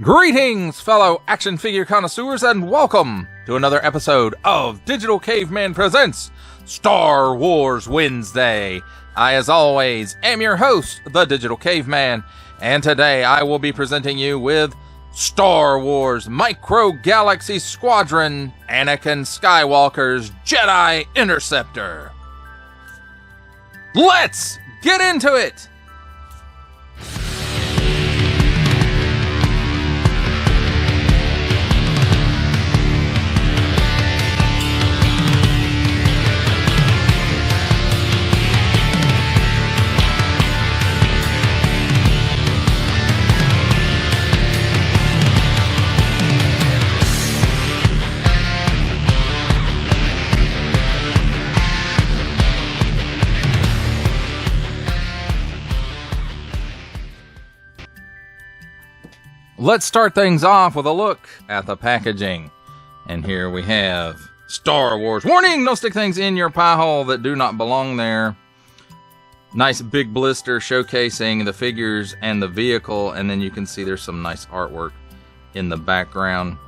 Greetings, fellow action figure connoisseurs, and welcome to another episode of Digital Caveman Presents Star Wars Wednesday. I, as always, am your host, the Digital Caveman, and today I will be presenting you with Star Wars Micro Galaxy Squadron, Anakin Skywalker's Jedi Interceptor. Let's get into it! Let's start things off with a look at the packaging. And here we have Star Wars. Warning! No stick things in your pie hole that do not belong there. Nice big blister showcasing the figures and the vehicle. And then you can see there's some nice artwork in the background.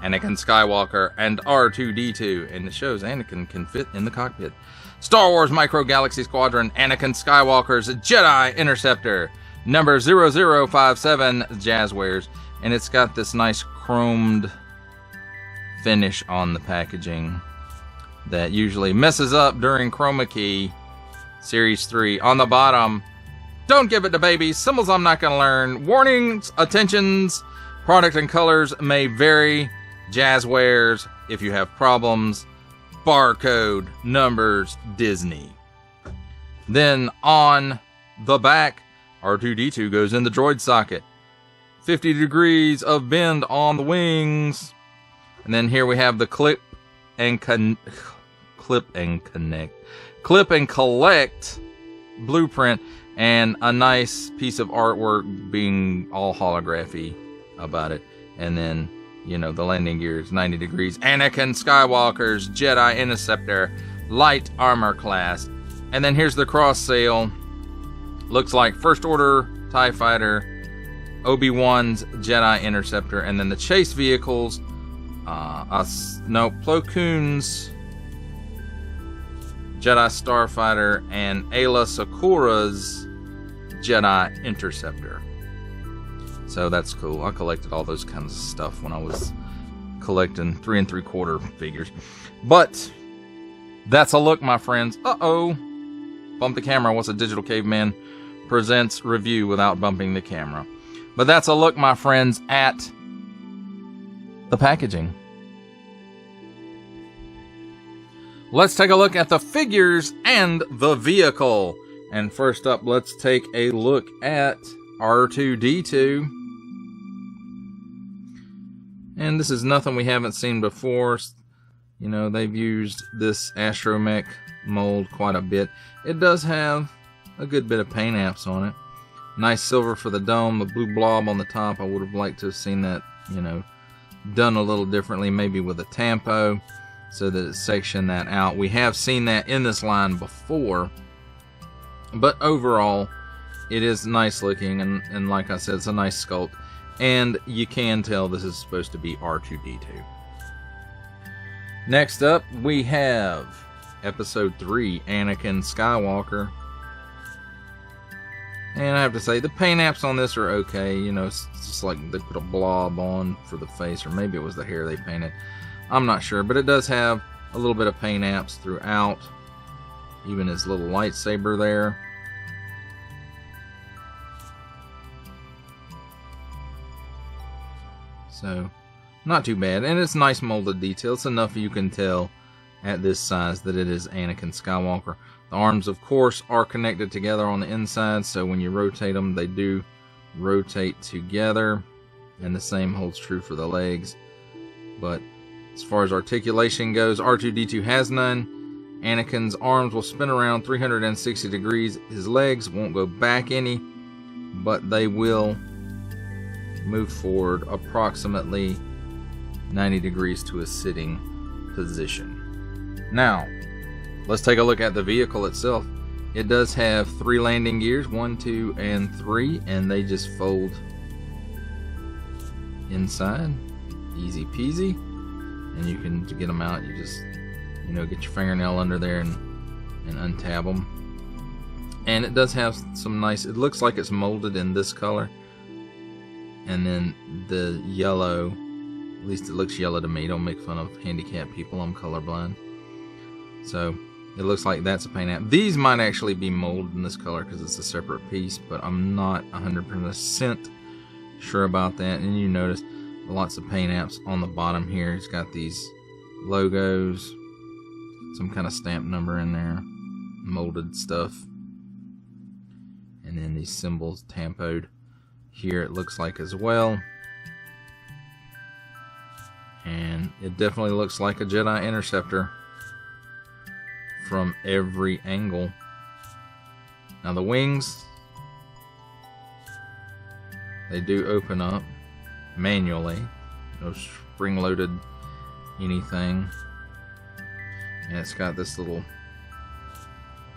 Anakin Skywalker and R2-D2. And it shows Anakin can fit in the cockpit. Star Wars Micro Galaxy Squadron, Anakin Skywalker's Jedi Interceptor. Number 0057 Jazzwares, and it's got this nice chromed finish on the packaging that usually messes up during Chroma Key Series 3. On the bottom, don't give it to babies, symbols I'm not going to learn, warnings, attentions, product and colors may vary, Jazzwares, if you have problems, barcode, numbers, Disney. Then on the back, R2-D2 goes in the droid socket. 50 degrees of bend on the wings. And then here we have the clip and collect blueprint and a nice piece of artwork being all holography about it. And then, you know, the landing gear is 90 degrees. Anakin Skywalker's Jedi Interceptor light armor class. And then here's the cross sale. Looks like First Order TIE Fighter, Obi-Wan's Jedi Interceptor, and then the chase vehicles, Plo Koon's Jedi Starfighter, and Ayla Secura's Jedi Interceptor. So that's cool. I collected all those kinds of stuff when I was collecting 3 3/4 figures. But that's a look, my friends. Uh-oh. Bump the camera. What's a Digital Caveman Presents review without bumping the camera? But that's a look, my friends, at the packaging. Let's take a look at the figures and the vehicle. And first up, let's take a look at R2-D2. And this is nothing we haven't seen before. You know, they've used this astromech mold quite a bit. It does have a good bit of paint apps on it. Nice silver for the dome, the blue blob on the top. I would have liked to have seen that, you know, done a little differently, maybe with a tampo, so that it sectioned that out. We have seen that in this line before, but overall, it is nice looking, and like I said, it's a nice sculpt, and you can tell this is supposed to be R2-D2. Next up, we have Episode 3, Anakin Skywalker. And I have to say, the paint apps on this are okay. You know, it's just like they put a blob on for the face, or maybe it was the hair they painted. I'm not sure, but it does have a little bit of paint apps throughout. Even his little lightsaber there. So, not too bad. And it's nice molded detail. It's enough you can tell at this size that it is Anakin Skywalker. The arms, of course, are connected together on the inside, so when you rotate them, they do rotate together, and the same holds true for the legs. But as far as articulation goes, R2-D2 has none. Anakin's arms will spin around 360 degrees. His legs won't go back any, but they will move forward approximately 90 degrees to a sitting position. Now, let's take a look at the vehicle itself. It does have 3 landing gears, 1, 2, and 3, and they just fold inside. Easy peasy. And you can, to get them out, you just, you know, get your fingernail under there and untab them. And it does have some nice, it looks like it's molded in this color. And then the yellow, at least it looks yellow to me. Don't make fun of handicapped people, I'm colorblind. So it looks like that's a paint app. These might actually be molded in this color because it's a separate piece, but I'm not 100% sure about that. And you notice lots of paint apps on the bottom here. It's got these logos, some kind of stamp number in there, molded stuff, and then these symbols tampoed here, it looks like, as well. And it definitely looks like a Jedi Interceptor from every angle. Now the wings, they do open up manually, no spring-loaded anything. And it's got this little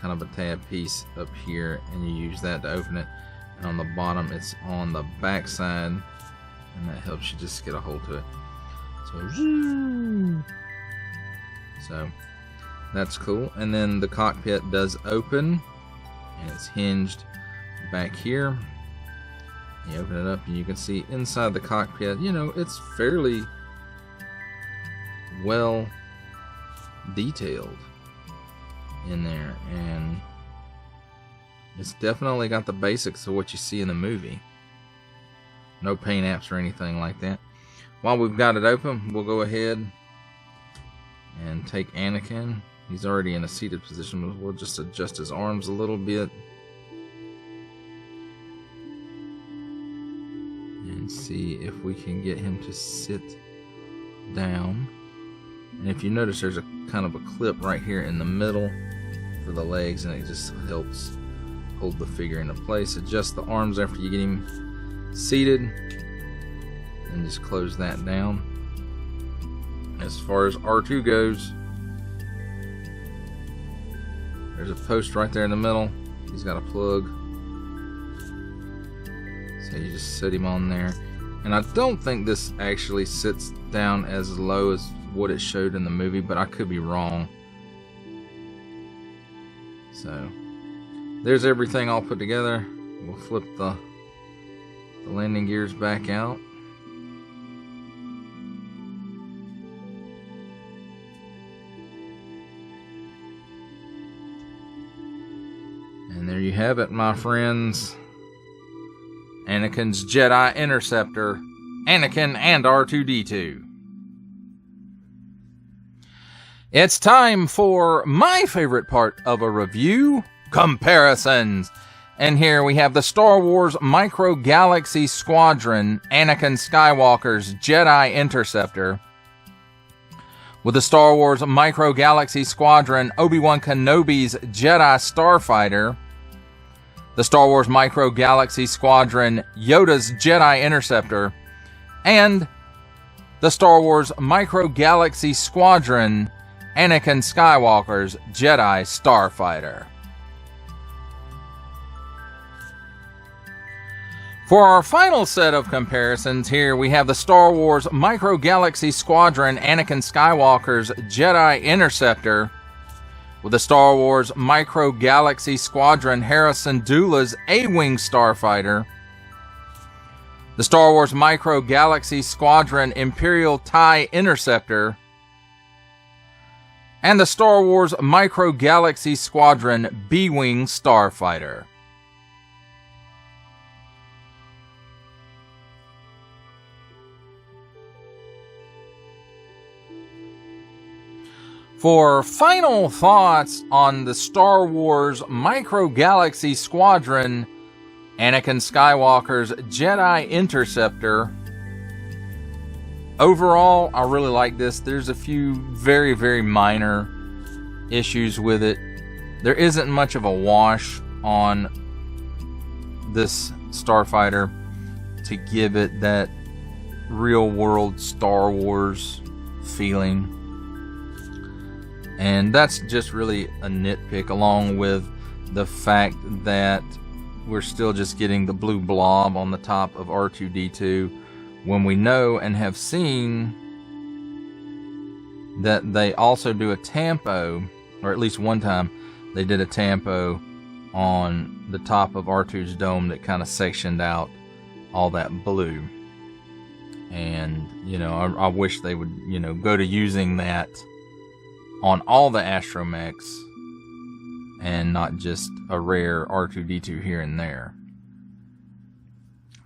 kind of a tab piece up here, and you use that to open it. And on the bottom, it's on the back side, and that helps you just get a hold to it. So that's cool. And then the cockpit does open, and it's hinged back here. You open it up and you can see inside the cockpit, you know, it's fairly well detailed in there, and it's definitely got the basics of what you see in the movie. No paint apps or anything like that. While we've got it open, we'll go ahead and take Anakin. He's already in a seated position. We'll just adjust his arms a little bit and see if we can get him to sit down. And if you notice, there's a kind of a clip right here in the middle for the legs, and it just helps hold the figure into place. Adjust the arms after you get him seated, and just close that down. As far as R2 goes, there's a post right there in the middle. He's got a plug, so you just set him on there. And I don't think this actually sits down as low as what it showed in the movie, but I could be wrong. So there's everything all put together. We'll flip the landing gears back out. And there you have it, my friends. Anakin's Jedi Interceptor, Anakin and R2-D2. It's time for my favorite part of a review, comparisons. And here we have the Star Wars Micro Galaxy Squadron, Anakin Skywalker's Jedi Interceptor, with the Star Wars Micro Galaxy Squadron, Obi-Wan Kenobi's Jedi Starfighter, the Star Wars Micro Galaxy Squadron, Yoda's Jedi Interceptor, and the Star Wars Micro Galaxy Squadron, Anakin Skywalker's Jedi Starfighter. For our final set of comparisons, here we have the Star Wars Micro Galaxy Squadron, Anakin Skywalker's Jedi Interceptor, with the Star Wars Micro Galaxy Squadron, Harrison Dula's A-Wing Starfighter, the Star Wars Micro Galaxy Squadron, Imperial TIE Interceptor, and the Star Wars Micro Galaxy Squadron, B-Wing Starfighter. For final thoughts on the Star Wars Micro Galaxy Squadron, Anakin Skywalker's Jedi Interceptor, overall, I really like this. There's a few very, very minor issues with it. There isn't much of a wash on this Starfighter to give it that real-world Star Wars feeling. And that's just really a nitpick, along with the fact that we're still just getting the blue blob on the top of R2-D2 when we know and have seen that they also do a tampo, or at least one time they did a tampo on the top of R2's dome that kind of sectioned out all that blue. And, you know, I wish they would, you know, go to using that on all the astromechs and not just a rare R2-D2 here and there.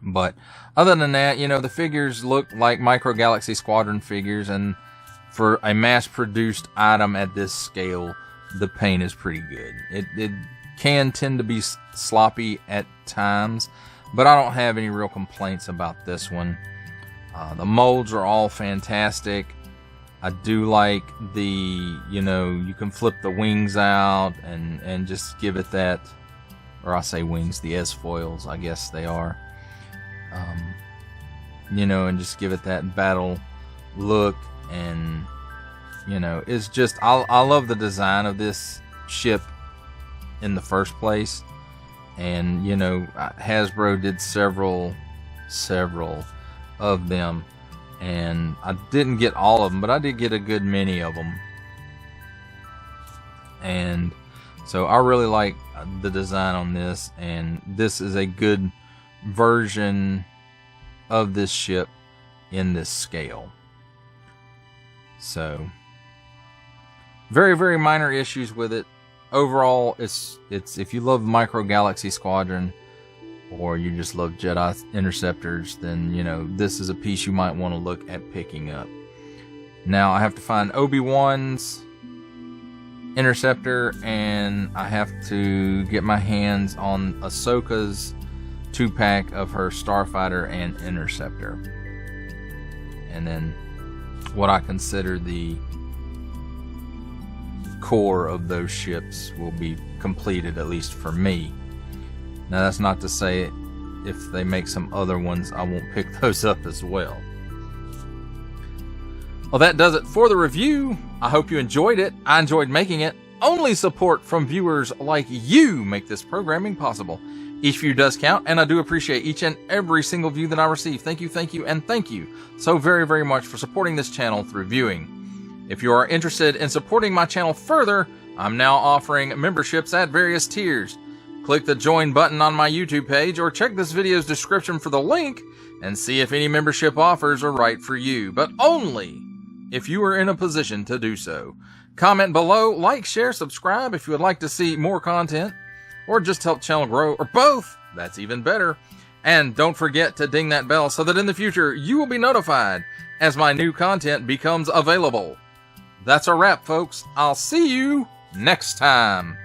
But other than that, you know, the figures look like Micro Galaxy Squadron figures, and for a mass-produced item at this scale, the paint is pretty good. It can tend to be sloppy at times, but I don't have any real complaints about this one. The molds are all fantastic. I do like the, you know, you can flip the wings out and just give it that, or I say wings, the S-foils, I guess they are. You know, and just give it that battle look. And, you know, it's just, I love the design of this ship in the first place. And, you know, Hasbro did several of them, and I didn't get all of them, but I did get a good many of them. And so I really like the design on this, and this is a good version of this ship in this scale. So very, very minor issues with it. Overall, it's if you love Micro Galaxy Squadron, or you just love Jedi Interceptors, then, you know, this is a piece you might want to look at picking up. Now, I have to find Obi-Wan's Interceptor, and I have to get my hands on Ahsoka's 2-pack of her Starfighter and Interceptor. And then what I consider the core of those ships will be completed, at least for me. Now, that's not to say if they make some other ones, I won't pick those up as well. Well, that does it for the review. I hope you enjoyed it. I enjoyed making it. Only support from viewers like you make this programming possible. Each view does count, and I do appreciate each and every single view that I receive. Thank you, and thank you so very, very much for supporting this channel through viewing. If you are interested in supporting my channel further, I'm now offering memberships at various tiers. Click the join button on my YouTube page, or check this video's description for the link and see if any membership offers are right for you, but only if you are in a position to do so. Comment below, like, share, subscribe if you would like to see more content, or just help the channel grow, or both. That's even better. And don't forget to ding that bell so that in the future you will be notified as my new content becomes available. That's a wrap, folks. I'll see you next time.